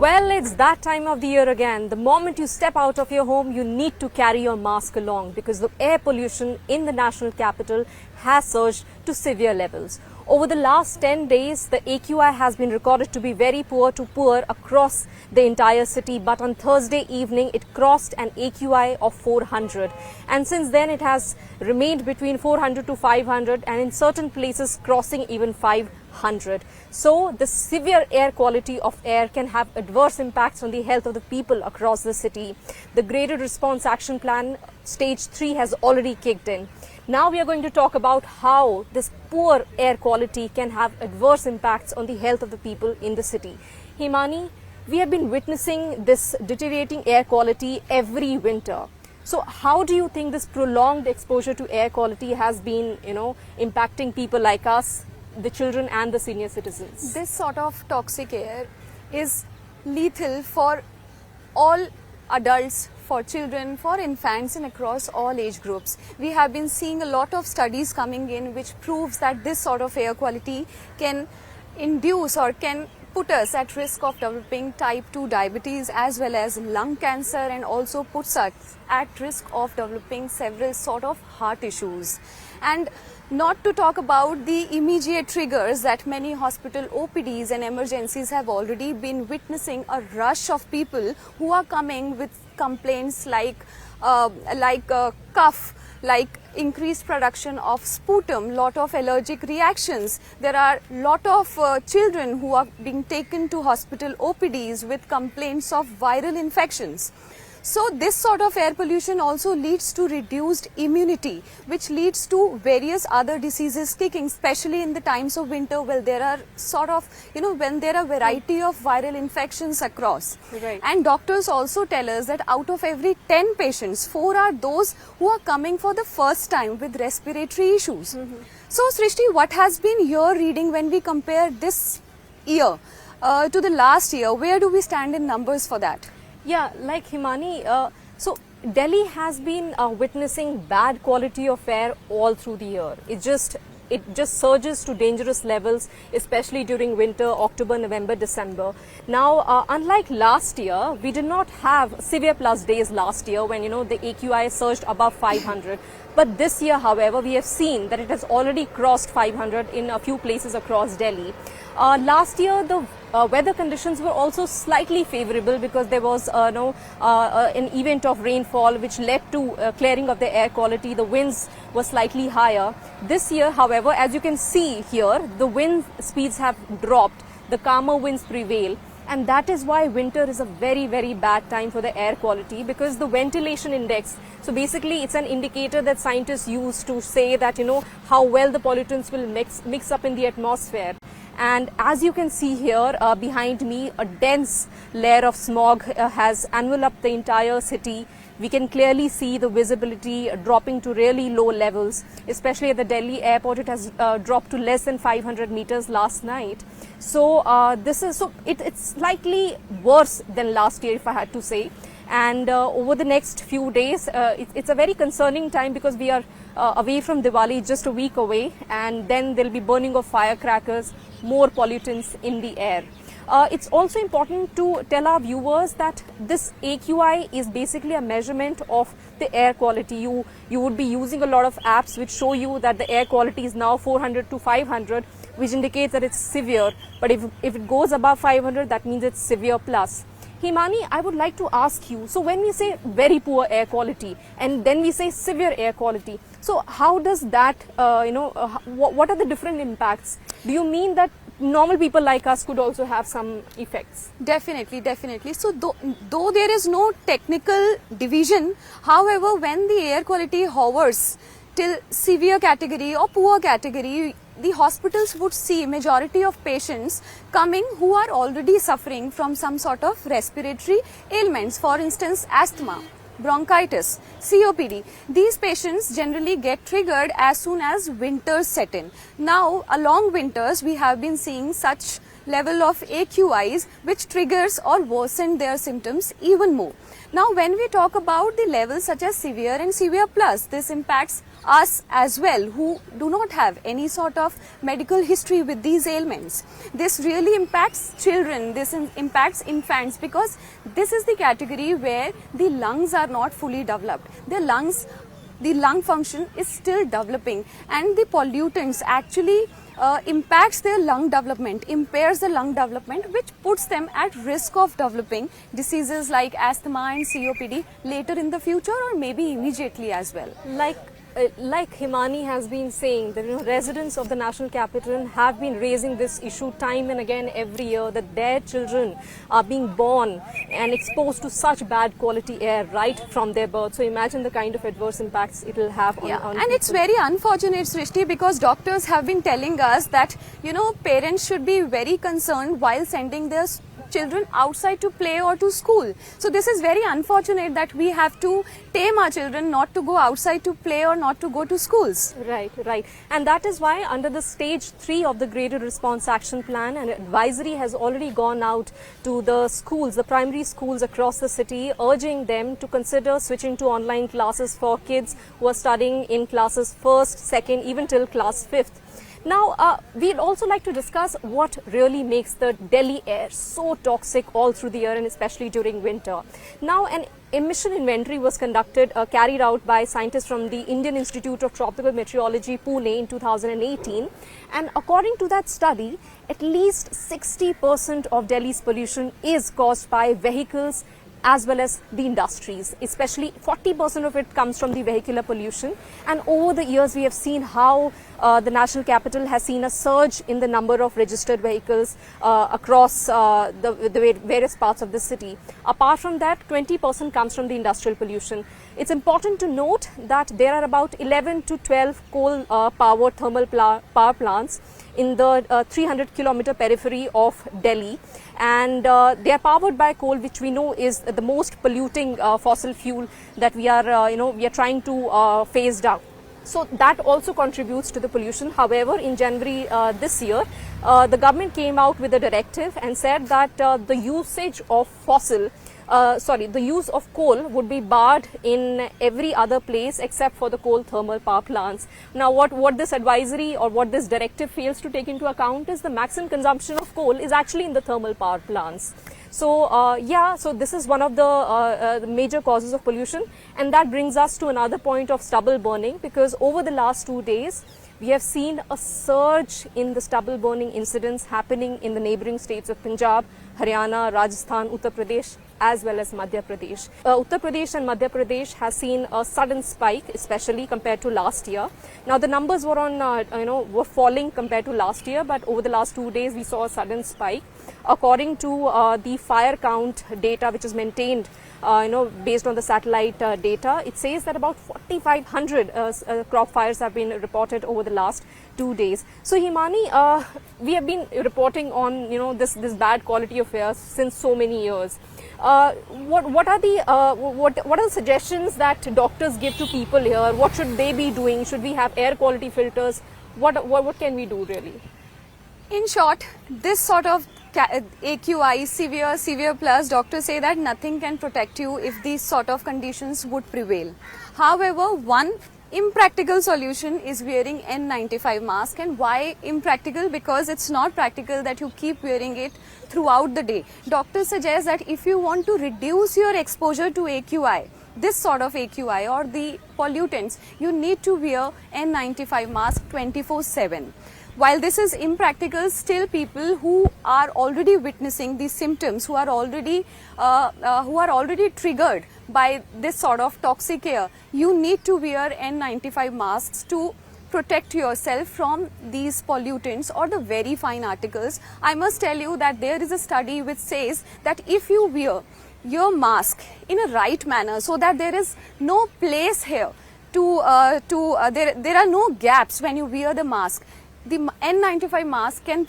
Well, it's that time of the year again. The moment you step out of your home, you need to carry your mask along because the air pollution in the national capital has surged to severe levels. Over the last 10 days, the AQI has been recorded to be very poor to poor across the entire city. But on Thursday evening, it crossed an AQI of 400. And since then, it has remained between 400 to 500 and in certain places crossing even 500. So the severe air quality of air can have adverse impacts on the health of the people across the city. The Graded Response Action Plan Stage 3 has already kicked in. Now we are going to talk about how this poor air quality can have adverse impacts on the health of the people in the city. Himani, we have been witnessing this deteriorating air quality every winter. So how do you think this prolonged exposure to air quality has been, impacting people like us, the children and the senior citizens? This sort of toxic air is lethal for all adults, for children, for infants and across all age groups. We have been seeing a lot of studies coming in which proves that this sort of air quality can induce or can put us at risk of developing type 2 diabetes as well as lung cancer, and also puts us at risk of developing several sort of heart issues. And not to talk about the immediate triggers that many hospital OPDs and emergencies have already been witnessing a rush of people who are coming with complaints like cough, like increased production of sputum, lot of allergic reactions. There are lot of children who are being taken to hospital OPDs with complaints of viral infections. So this sort of air pollution also leads to reduced immunity, which leads to various other diseases kicking, especially in the times of winter when there are when there are variety of viral infections across. Right. And doctors also tell us that out of every 10 patients, 4 are those who are coming for the first time with respiratory issues. So Srishti, what has been your reading when we compare this year to the last year? Where do we stand in numbers for that? Yeah, like Himani, so Delhi has been witnessing bad quality of air all through the year. It just surges to dangerous levels, especially during winter, October, November, December. Now, unlike last year, we did not have severe plus days last year when, the AQI surged above 500. But this year, however, we have seen that it has already crossed 500 in a few places across Delhi. Last year, the weather conditions were also slightly favorable because there was an event of rainfall which led to clearing of the air quality. The winds were slightly higher. This year, however, as you can see here, the wind speeds have dropped. The calmer winds prevail. And that is why winter is a very, very bad time for the air quality, because the ventilation index, so basically it's an indicator that scientists use to say that, how well the pollutants will mix up in the atmosphere. And as you can see here behind me, a dense layer of smog has enveloped the entire city. We can clearly see the visibility dropping to really low levels, especially at the Delhi airport. It has dropped to less than 500 meters last night. So it's slightly worse than last year, if I had to say. And over the next few days, it's a very concerning time because we are away from Diwali, just a week away, and then there'll be burning of firecrackers, more pollutants in the air. It's also important to tell our viewers that this AQI is basically a measurement of the air quality. You would be using a lot of apps which show you that the air quality is now 400 to 500, which indicates that it's severe. But if it goes above 500, that means it's severe plus. Himani, I would like to ask you, so when we say very poor air quality and then we say severe air quality, so how does that, what are the different impacts? Do you mean that normal people like us could also have some effects? Definitely, definitely. So though there is no technical division, however, when the air quality hovers till severe category or poor category, the hospitals would see majority of patients coming who are already suffering from some sort of respiratory ailments, for instance asthma, bronchitis, COPD. These patients generally get triggered as soon as winters set in. Now, along winters, we have been seeing such level of AQIs, which triggers or worsen their symptoms even more. Now, when we talk about the levels such as severe and severe plus, this impacts us as well, who do not have any sort of medical history with these ailments. This really impacts children, this impacts infants, because this is the category where the lungs are not fully developed. The lung function is still developing, and the pollutants actually impacts their lung development, impairs the lung development, which puts them at risk of developing diseases like asthma and COPD later in the future, or maybe immediately as well. Like Himani has been saying, the residents of the national capital have been raising this issue time and again every year, that their children are being born and exposed to such bad quality air right from their birth. So imagine the kind of adverse impacts it will have on And people. it's very unfortunate, Srishti, because doctors have been telling us that, parents should be very concerned while sending their children outside to play or to school. So this is very unfortunate that we have to tame our children not to go outside to play or not to go to schools. Right. And that is why under the stage 3 of the graded response action plan, an advisory has already gone out to the schools, the primary schools across the city, urging them to consider switching to online classes for kids who are studying in classes 1st, 2nd, even till class 5th. Now, we'd also like to discuss what really makes the Delhi air so toxic all through the year, and especially during winter. Now, an emission inventory was carried out by scientists from the Indian Institute of Tropical Meteorology, Pune, in 2018. And according to that study, at least 60% of Delhi's pollution is caused by vehicles as well as the industries. Especially 40% of it comes from the vehicular pollution. And over the years, we have seen how the national capital has seen a surge in the number of registered vehicles across the various parts of the city. Apart from that, 20% comes from the industrial pollution. It's important to note that there are about 11 to 12 coal-powered thermal power plants in the 300-kilometer periphery of Delhi, and they are powered by coal, which we know is the most polluting fossil fuel that we are trying to phase down. So that also contributes to the pollution. However, in January this year, the government came out with a directive and said that the usage of the use of coal would be barred in every other place except for the coal thermal power plants. Now, what this advisory or what this directive fails to take into account is the maximum consumption of coal is actually in the thermal power plants. So, so this is one of the major causes of pollution, and that brings us to another point of stubble burning, because over the last 2 days, we have seen a surge in the stubble burning incidents happening in the neighboring states of Punjab, Haryana, Rajasthan, Uttar Pradesh, as well as Madhya Pradesh. Uttar Pradesh and Madhya Pradesh has seen a sudden spike, especially compared to last year. Now, the numbers were were falling compared to last year, but over the last 2 days, we saw a sudden spike. According to the fire count data, which is maintained based on the satellite data, it says that about 4,500 crop fires have been reported over the last 2 days. So, Himani, we have been reporting on this bad quality of air since so many years. What are the suggestions that doctors give to people here? What should they be doing? Should we have air quality filters? What can we do really? In short, this sort of AQI, severe plus, doctors say that nothing can protect you if these sort of conditions would prevail. However, one impractical solution is wearing N95 mask. And why impractical? Because it's not practical that you keep wearing it throughout the day. Doctors suggest that if you want to reduce your exposure to AQI, this sort of AQI or the pollutants, you need to wear N95 mask 24/7. While this is impractical, still people who are already witnessing these symptoms, who are already triggered by this sort of toxic air, you need to wear N95 masks to protect yourself from these pollutants or the very fine particles. I must tell you that there is a study which says that if you wear your mask in a right manner, so that there is no place here there are no gaps when you wear the mask, the N95 mask can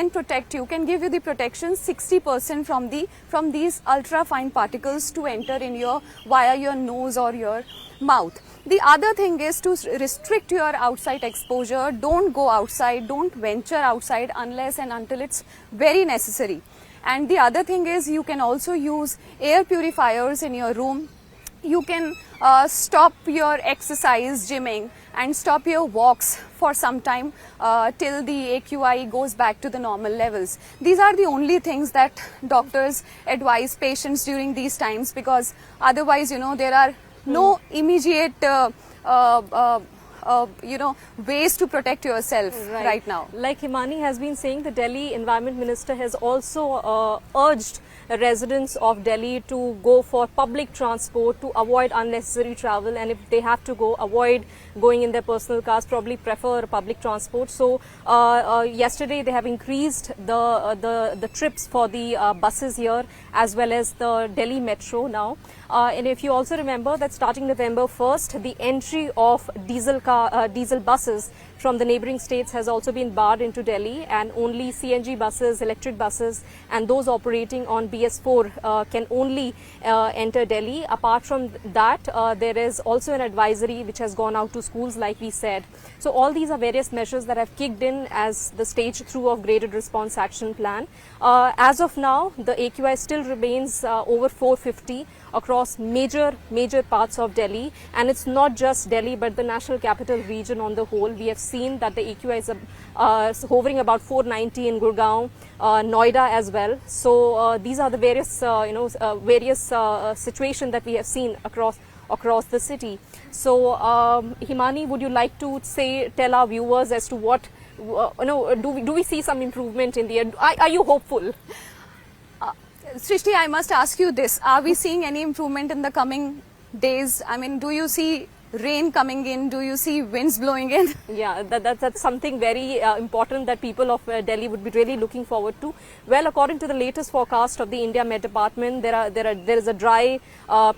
protect you, can give you the protection 60% from these ultra fine particles to enter in via your nose or your mouth. The other thing is to restrict your outside exposure. Don't go outside, don't venture outside unless and until it's very necessary. And the other thing is you can also use air purifiers in your room. You can stop your exercise, gymming, and stop your walks for some time till the AQI goes back to the normal levels. These are the only things that doctors advise patients during these times, because otherwise, you know, there are no immediate ways to protect yourself right now. Like Himani has been saying, the Delhi Environment Minister has also urged residents of Delhi to go for public transport, to avoid unnecessary travel, and if they have to go, avoid going in their personal cars, probably prefer public transport. So yesterday they have increased the trips for the buses here as well as the Delhi Metro now. And if you also remember that starting November 1st, the entry of diesel buses from the neighboring states has also been barred into Delhi, and only CNG buses, electric buses, and those operating on BS4 can only enter Delhi. Apart from that, there is also an advisory which has gone out to schools, like we said. So all these are various measures that have kicked in as the stage through of graded response action plan. As of now, the AQI still remains over 450 across major parts of Delhi, and it's not just Delhi but the national capital region on the whole. We have seen that the AQI is hovering about 490 in Gurgaon, Noida as well. So these are the various situations that we have seen across the city. So Himani, would you like to tell our viewers as to what do we see some improvement in the air? Are you hopeful? Srishti, I must ask you this. Are we seeing any improvement in the coming days? I mean, do you see rain coming in? Do you see winds blowing in? Yeah, that's something very important that people of Delhi would be really looking forward to. Well, according to the latest forecast of the India Met Department, there is a dry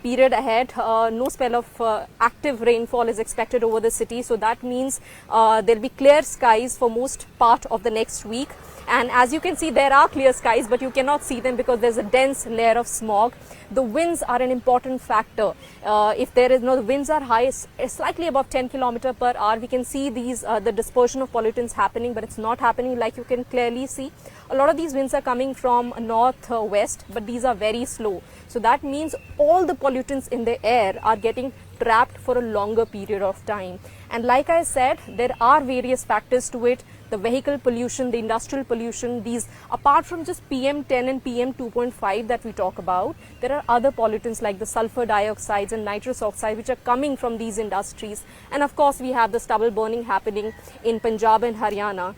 period ahead. No spell of active rainfall is expected over the city. So that means there'll be clear skies for most part of the next week. And as you can see, there are clear skies, but you cannot see them because there's a dense layer of smog. The winds are an important factor. If there is the winds are high, slightly above 10 km per hour, we can see the dispersion of pollutants happening, but it's not happening like you can clearly see. A lot of these winds are coming from northwest, but these are very slow. So that means all the pollutants in the air are getting trapped for a longer period of time. And like I said, there are various factors to it. The vehicle pollution, the industrial pollution, these, apart from just PM10 and PM2.5 that we talk about, there are other pollutants like the sulfur dioxides and nitrous oxide which are coming from these industries. And of course, we have the stubble burning happening in Punjab and Haryana.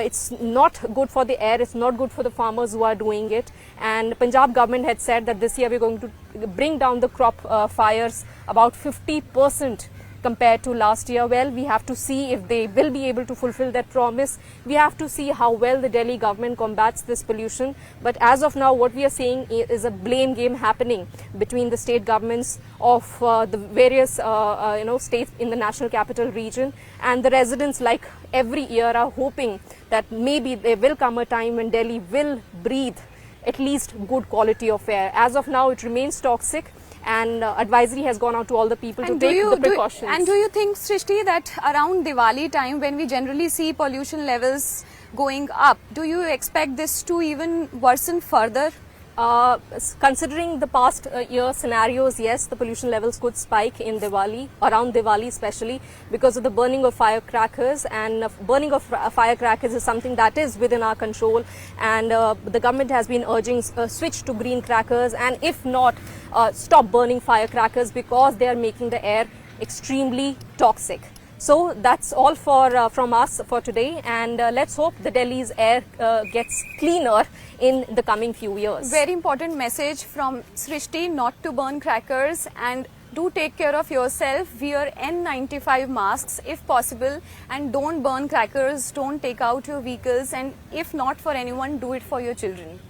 It's not good for the air, it's not good for the farmers who are doing it. And Punjab government had said that this year we're going to bring down the crop fires about 50% compared to last year. Well, we have to see if they will be able to fulfill that promise. We have to see how well the Delhi government combats this pollution. But as of now, what we are seeing is a blame game happening between the state governments of the various states in the national capital region, and the residents, like every year, are hoping that maybe there will come a time when Delhi will breathe at least good quality of air. As of now, it remains toxic. And advisory has gone out to all the people to take the precautions. And do you think, Srishti, that around Diwali time, when we generally see pollution levels going up, do you expect this to even worsen further? Considering the past year scenarios, yes, the pollution levels could spike in Diwali, around Diwali especially, because of the burning of firecrackers. And burning of firecrackers is something that is within our control. And the government has been urging a switch to green crackers, and if not, stop burning firecrackers because they are making the air extremely toxic. So that's all from us for today, and let's hope the Delhi's air gets cleaner in the coming few years. Very important message from Srishti, not to burn crackers, and do take care of yourself. Wear N95 masks if possible, and don't burn crackers, don't take out your vehicles, and if not for anyone, do it for your children.